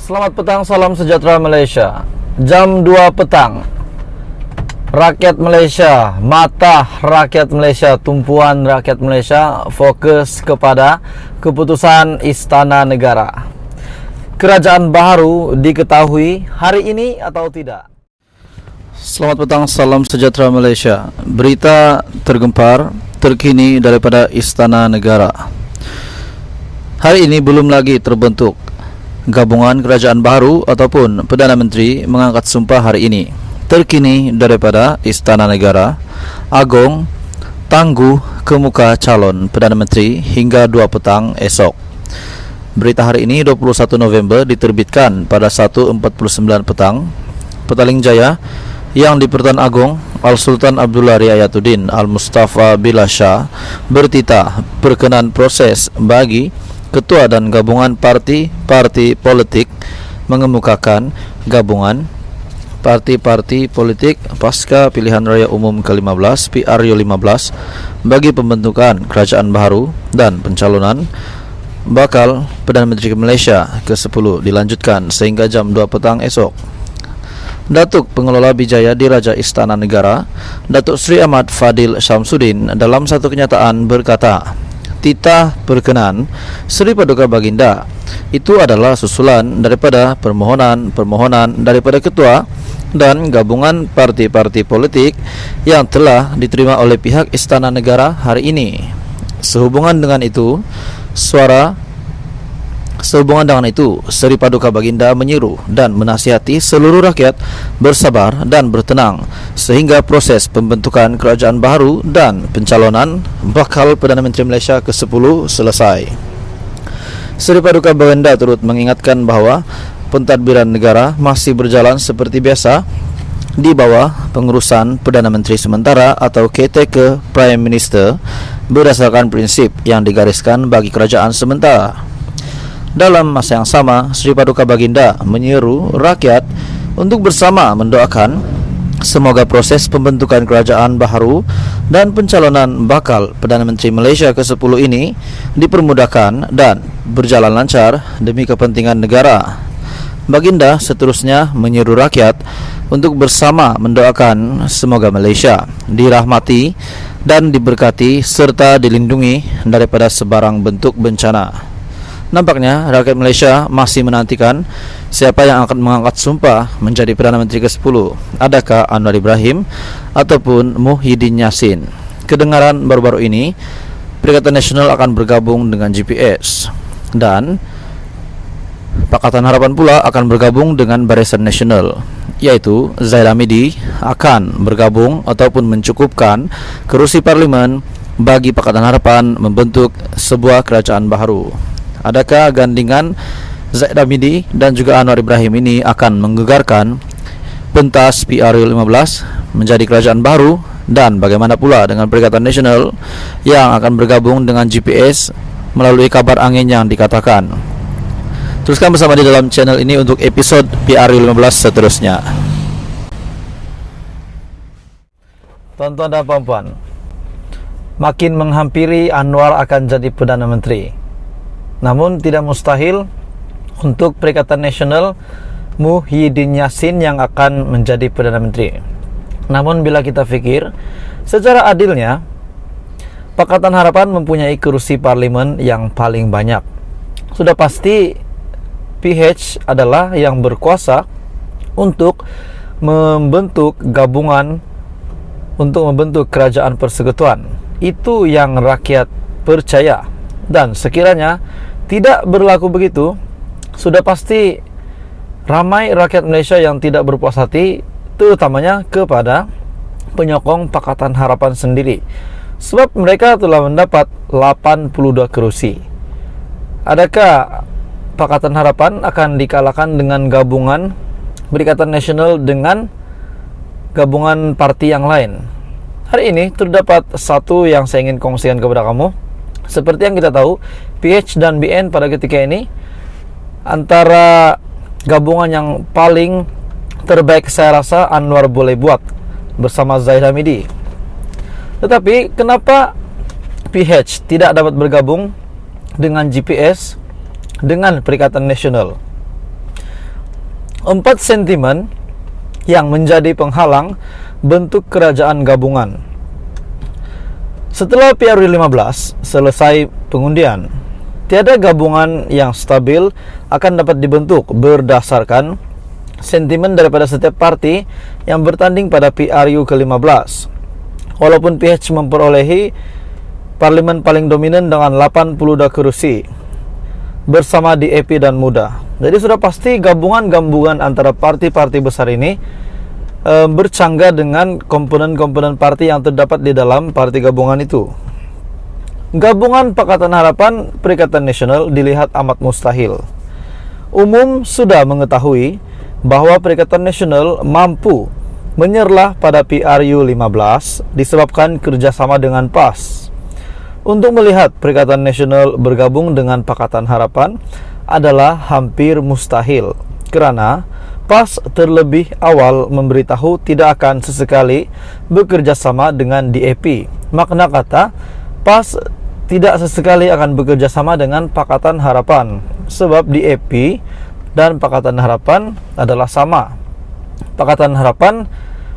Selamat petang, salam sejahtera Malaysia. Jam 2 petang. Rakyat Malaysia, mata rakyat Malaysia, tumpuan rakyat Malaysia fokus kepada keputusan Istana Negara. Kerajaan baru diketahui hari ini atau tidak? Selamat petang, salam sejahtera Malaysia. Berita tergempar terkini daripada Istana Negara. Hari ini belum lagi terbentuk gabungan kerajaan baru ataupun Perdana Menteri mengangkat sumpah hari ini. Terkini daripada Istana Negara, Agong tangguh kemuka calon Perdana Menteri hingga 2 petang esok. Berita hari ini 21 November diterbitkan pada 1.49 petang. Petaling Jaya yang di Pertuan Agong Al-Sultan Abdullah Riayatuddin Al-Mustafa Billah Shah bertitah berkenan proses bagi ketua dan gabungan parti-parti politik mengemukakan gabungan parti-parti politik pasca pilihan raya umum ke-15 PRU 15 bagi pembentukan kerajaan baru dan pencalonan bakal Perdana Menteri Malaysia ke-10 dilanjutkan sehingga jam 2 petang esok. Datuk Pengelola Bijaya Diraja Istana Negara, Datuk Seri Ahmad Fadil Syamsuddin dalam satu kenyataan berkata, titah berkenan Seri Paduka Baginda itu adalah susulan daripada permohonan daripada ketua dan gabungan parti-parti politik yang telah diterima oleh pihak Istana Negara hari ini. Sehubungan dengan itu, Seri Paduka Baginda menyeru dan menasihati seluruh rakyat bersabar dan bertenang sehingga proses pembentukan kerajaan baru dan pencalonan bakal Perdana Menteri Malaysia ke-10 selesai. Seri Paduka Baginda turut mengingatkan bahawa pentadbiran negara masih berjalan seperti biasa di bawah pengurusan Perdana Menteri sementara atau caretaker Prime Minister berdasarkan prinsip yang digariskan bagi kerajaan sementara. Dalam masa yang sama, Seri Paduka Baginda menyeru rakyat untuk bersama mendoakan semoga proses pembentukan kerajaan baru dan pencalonan bakal Perdana Menteri Malaysia ke-10 ini dipermudahkan dan berjalan lancar demi kepentingan negara. Baginda seterusnya menyeru rakyat untuk bersama mendoakan semoga Malaysia dirahmati dan diberkati serta dilindungi daripada sebarang bentuk bencana. Nampaknya rakyat Malaysia masih menantikan siapa yang akan mengangkat sumpah menjadi Perdana Menteri ke-10. Adakah Anwar Ibrahim ataupun Muhyiddin Yassin? Kedengaran baru-baru ini, Perikatan Nasional akan bergabung dengan GPS dan Pakatan Harapan pula akan bergabung dengan Barisan Nasional, yaitu Zahid Hamidi akan bergabung ataupun mencukupkan kerusi parlimen bagi Pakatan Harapan membentuk sebuah kerajaan baru. Adakah gandingan Zahid Hamidi dan juga Anwar Ibrahim ini akan menggegarkan pentas PRU 15 menjadi kerajaan baru, dan bagaimana pula dengan Perikatan Nasional yang akan bergabung dengan GPS melalui kabar angin yang dikatakan? Teruskan bersama di dalam channel ini untuk episod PRU 15 seterusnya. Tuan-tuan dan puan-puan, makin menghampiri Anwar akan jadi Perdana Menteri. Namun tidak mustahil untuk Perikatan Nasional Muhyiddin Yassin yang akan menjadi Perdana Menteri. Namun bila kita fikir secara adilnya, Pakatan Harapan mempunyai kursi parlimen yang paling banyak. Sudah pasti PH adalah yang berkuasa untuk membentuk gabungan untuk membentuk kerajaan persekutuan. Itu yang rakyat percaya. Dan sekiranya tidak berlaku begitu, sudah pasti ramai rakyat Malaysia yang tidak berpuas hati, terutamanya kepada penyokong Pakatan Harapan sendiri, sebab mereka telah mendapat 82 kerusi. Adakah Pakatan Harapan akan dikalahkan dengan gabungan Perikatan Nasional dengan gabungan parti yang lain? Hari ini terdapat satu yang saya ingin kongsikan kepada kamu. Seperti yang kita tahu, PH dan BN pada ketika ini antara gabungan yang paling terbaik saya rasa Anwar boleh buat bersama Zahid Hamidi. Tetapi kenapa PH tidak dapat bergabung dengan GPS dengan Perikatan Nasional? 4 sentimen yang menjadi penghalang bentuk kerajaan gabungan. Setelah PRU 15 selesai pengundian, tiada gabungan yang stabil akan dapat dibentuk berdasarkan sentimen daripada setiap parti yang bertanding pada PRU ke-15. Walaupun PH memperolehi parlimen paling dominan dengan 82 kursi bersama DAP dan MUDA. Jadi sudah pasti gabungan-gabungan antara parti-parti besar ini bercanggah dengan komponen-komponen parti yang terdapat di dalam parti gabungan itu. Gabungan Pakatan Harapan Perikatan Nasional dilihat amat mustahil. Umum sudah mengetahui bahwa Perikatan Nasional mampu menyerlah pada PRU 15 disebabkan kerjasama dengan PAS. Untuk melihat Perikatan Nasional bergabung dengan Pakatan Harapan adalah hampir mustahil, karena PAS terlebih awal memberitahu tidak akan sesekali bekerja sama dengan DAP. Makna kata, PAS tidak sesekali akan bekerja sama dengan Pakatan Harapan, sebab DAP dan Pakatan Harapan adalah sama. Pakatan Harapan,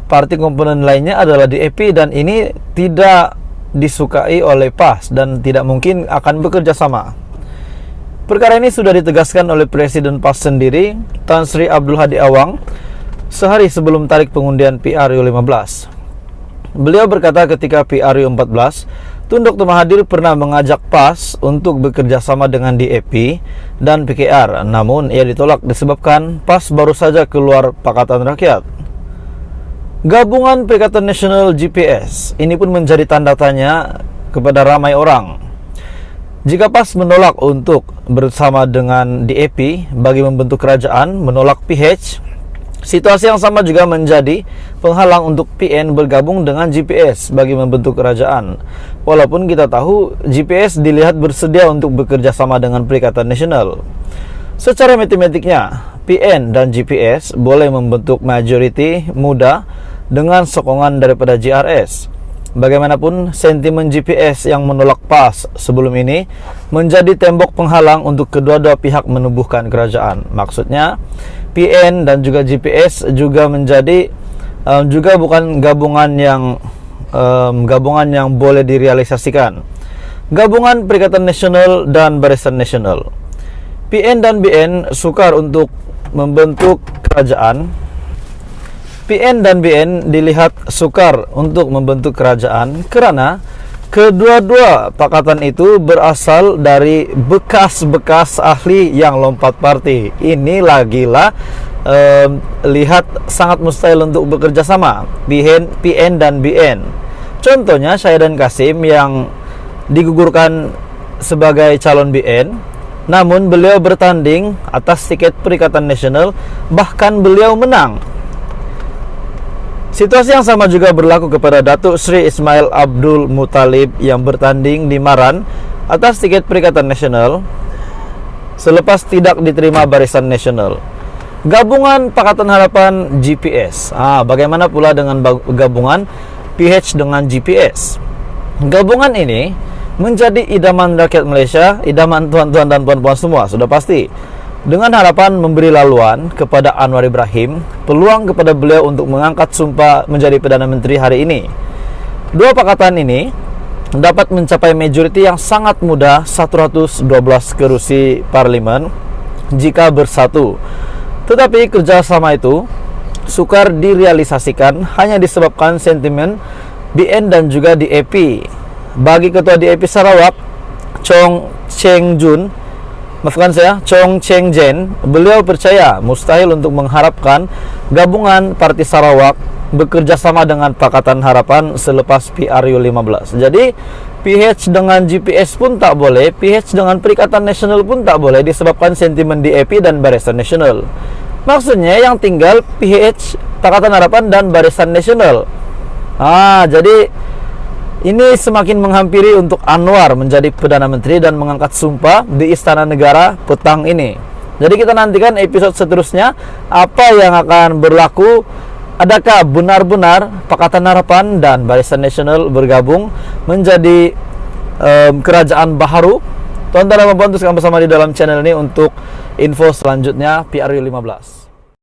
parti komponen lainnya adalah DAP, dan ini tidak disukai oleh PAS dan tidak mungkin akan bekerja sama. Perkara ini sudah ditegaskan oleh Presiden PAS sendiri, Tan Sri Abdul Hadi Awang, sehari sebelum tarik pengundian PRU 15. Beliau berkata ketika PRU 14, Tun Dr. Mahathir pernah mengajak PAS untuk bekerja sama dengan DAP dan PKR, namun ia ditolak disebabkan PAS baru saja keluar Pakatan Rakyat. Gabungan Perikatan Nasional GPS ini pun menjadi tanda tanya kepada ramai orang. Jika PAS menolak untuk bersama dengan DAP bagi membentuk kerajaan, menolak PH, situasi yang sama juga menjadi penghalang untuk PN bergabung dengan GPS bagi membentuk kerajaan. Walaupun kita tahu GPS dilihat bersedia untuk bekerja sama dengan Perikatan Nasional. Secara matematiknya, PN dan GPS boleh membentuk majority muda dengan sokongan daripada JRS. Bagaimanapun, sentimen GPS yang menolak PAS sebelum ini menjadi tembok penghalang untuk kedua-dua pihak menubuhkan kerajaan. Maksudnya, PN dan juga GPS juga menjadi juga bukan gabungan yang boleh direalisasikan. Gabungan Perikatan Nasional dan Barisan Nasional. PN dan BN sukar untuk membentuk kerajaan. PN dan BN dilihat sukar untuk membentuk kerajaan karena kedua-dua pakatan itu berasal dari bekas-bekas ahli yang lompat parti. Ini lagilah lihat sangat mustahil untuk bekerja sama PN dan BN. Contohnya Syahidan Kasim yang digugurkan sebagai calon BN, namun beliau bertanding atas tiket Perikatan Nasional, bahkan beliau menang. Situasi yang sama juga berlaku kepada Datuk Sri Ismail Abdul Muttalib yang bertanding di Maran atas tiket Perikatan Nasional selepas tidak diterima Barisan Nasional. Gabungan Pakatan Harapan GPS. Bagaimana pula dengan gabungan PH dengan GPS? Gabungan ini menjadi idaman rakyat Malaysia, idaman tuan-tuan dan puan-puan semua, sudah pasti. Dengan harapan memberi laluan kepada Anwar Ibrahim, peluang kepada beliau untuk mengangkat sumpah menjadi Perdana Menteri hari ini. Dua pakatan ini dapat mencapai majoriti yang sangat mudah, 112 kursi parlimen jika bersatu. Tetapi kerjasama itu sukar direalisasikan hanya disebabkan sentimen BN dan juga DAP. Bagi Ketua DAP Sarawak, Chong Cheng Jen, beliau percaya mustahil untuk mengharapkan gabungan Parti Sarawak bekerja sama dengan Pakatan Harapan selepas PRU 15. Jadi PH dengan GPS pun tak boleh, PH dengan Perikatan Nasional pun tak boleh disebabkan sentimen DAP dan Barisan Nasional. Maksudnya yang tinggal PH, Pakatan Harapan dan Barisan Nasional. Jadi ini semakin menghampiri untuk Anwar menjadi Perdana Menteri dan mengangkat sumpah di Istana Negara petang ini. Jadi kita nantikan episode seterusnya apa yang akan berlaku. Adakah benar-benar Pakatan Harapan dan Barisan Nasional bergabung menjadi kerajaan baharu? Tuan-tuan dan puan-puan, teruskan bersama di dalam channel ini untuk info selanjutnya PRU 15.